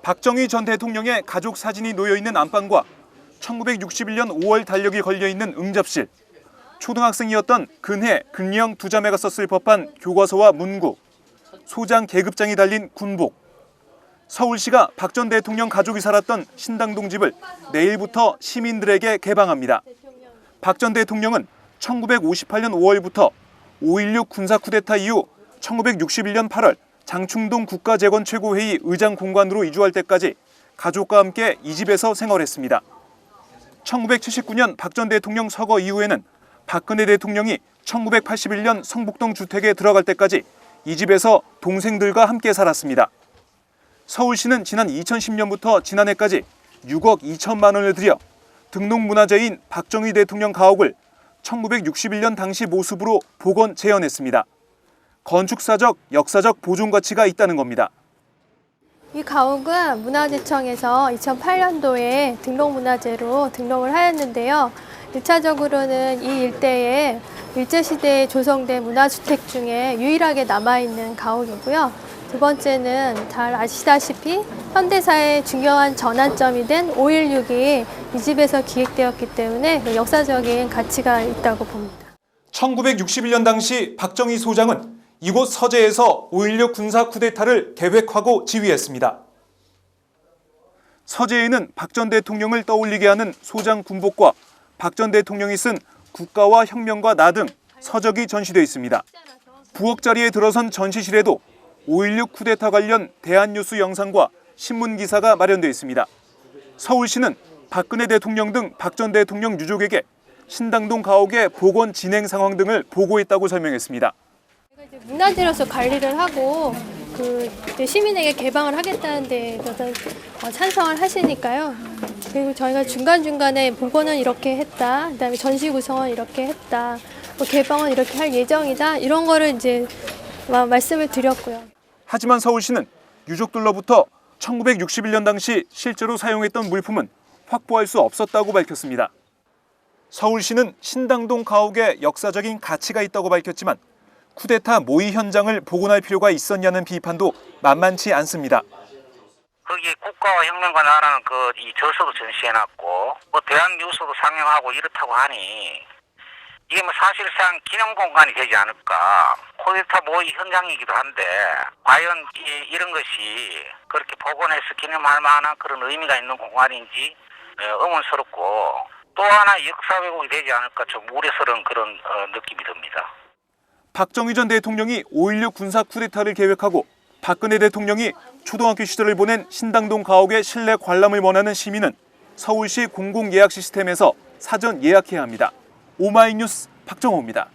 박정희 전 대통령의 가족 사진이 놓여있는 안방과 1961년 5월 달력이 걸려있는 응접실, 초등학생이었던 근혜, 근령 두 자매가 썼을 법한 교과서와 문구, 소장 계급장이 달린 군복, 서울시가 박 전 대통령 가족이 살았던 신당동 집을 내일부터 시민들에게 개방합니다. 박 전 대통령은 1958년 5월부터 5.16 군사 쿠데타 이후 1961년 8월 장충동 국가재건최고회의 의장 공관으로 이주할 때까지 가족과 함께 이 집에서 생활했습니다. 1979년 박 전 대통령 서거 이후에는 박근혜 대통령이 1981년 성북동 주택에 들어갈 때까지 이 집에서 동생들과 함께 살았습니다. 서울시는 지난 2010년부터 지난해까지 6억 2천만 원을 들여 등록문화재인 박정희 대통령 가옥을 1961년 당시 모습으로 복원 재현했습니다. 건축사적, 역사적 보존 가치가 있다는 겁니다. 이 가옥은 문화재청에서 2008년도에 등록문화재로 등록을 하였는데요. 1차적으로는 이 일대에 일제시대에 조성된 문화주택 중에 유일하게 남아있는 가옥이고요. 두 번째는 잘 아시다시피 현대사의 중요한 전환점이 된 5.16이 이 집에서 기획되었기 때문에 역사적인 가치가 있다고 봅니다. 1961년 당시 박정희 소장은 이곳 서재에서 5.16 군사 쿠데타를 계획하고 지휘했습니다. 서재에는 박 전 대통령을 떠올리게 하는 소장 군복과 박 전 대통령이 쓴 국가와 혁명과 나 등 서적이 전시되어 있습니다. 부엌 자리에 들어선 전시실에도 5.16 쿠데타 관련 대한뉴스 영상과 신문 기사가 마련되어 있습니다. 서울시는 박근혜 대통령 등 박 전 대통령 유족에게 신당동 가옥의 복원 진행 상황 등을 보고했다고 설명했습니다. 문화재로서 관리를 하고 시민에게 개방을 하겠다는 데 찬성을 하시니까요. 그리고 저희가 중간중간에 복원은 이렇게 했다, 그다음에 전시 구성은 이렇게 했다, 개방은 이렇게 할 예정이다, 이런 거를 이제 말씀을 드렸고요. 하지만 서울시는 유족들로부터 1961년 당시 실제로 사용했던 물품은 확보할 수 없었다고 밝혔습니다. 서울시는 신당동 가옥에 역사적인 가치가 있다고 밝혔지만 쿠데타 모의 현장을 복원할 필요가 있었냐는 비판도 만만치 않습니다. 거기 국가와 혁명과 나라는 이 저서도 전시해놨고 대한뉴스도 상영하고 이렇다고 하니 이게 사실상 기념 공간이 되지 않을까. 쿠데타 모의 현장이기도 한데 과연 이런 것이 그렇게 복원해서 기념할 만한 그런 의미가 있는 공간인지 의문스럽고, 또 하나 역사 왜곡이 되지 않을까 좀 우려스러운 그런 느낌이 듭니다. 박정희 전 대통령이 5.16 군사 쿠데타를 계획하고 박근혜 대통령이 초등학교 시절을 보낸 신당동 가옥의 실내 관람을 원하는 시민은 서울시 공공예약 시스템에서 사전 예약해야 합니다. 오마이뉴스 박정호입니다.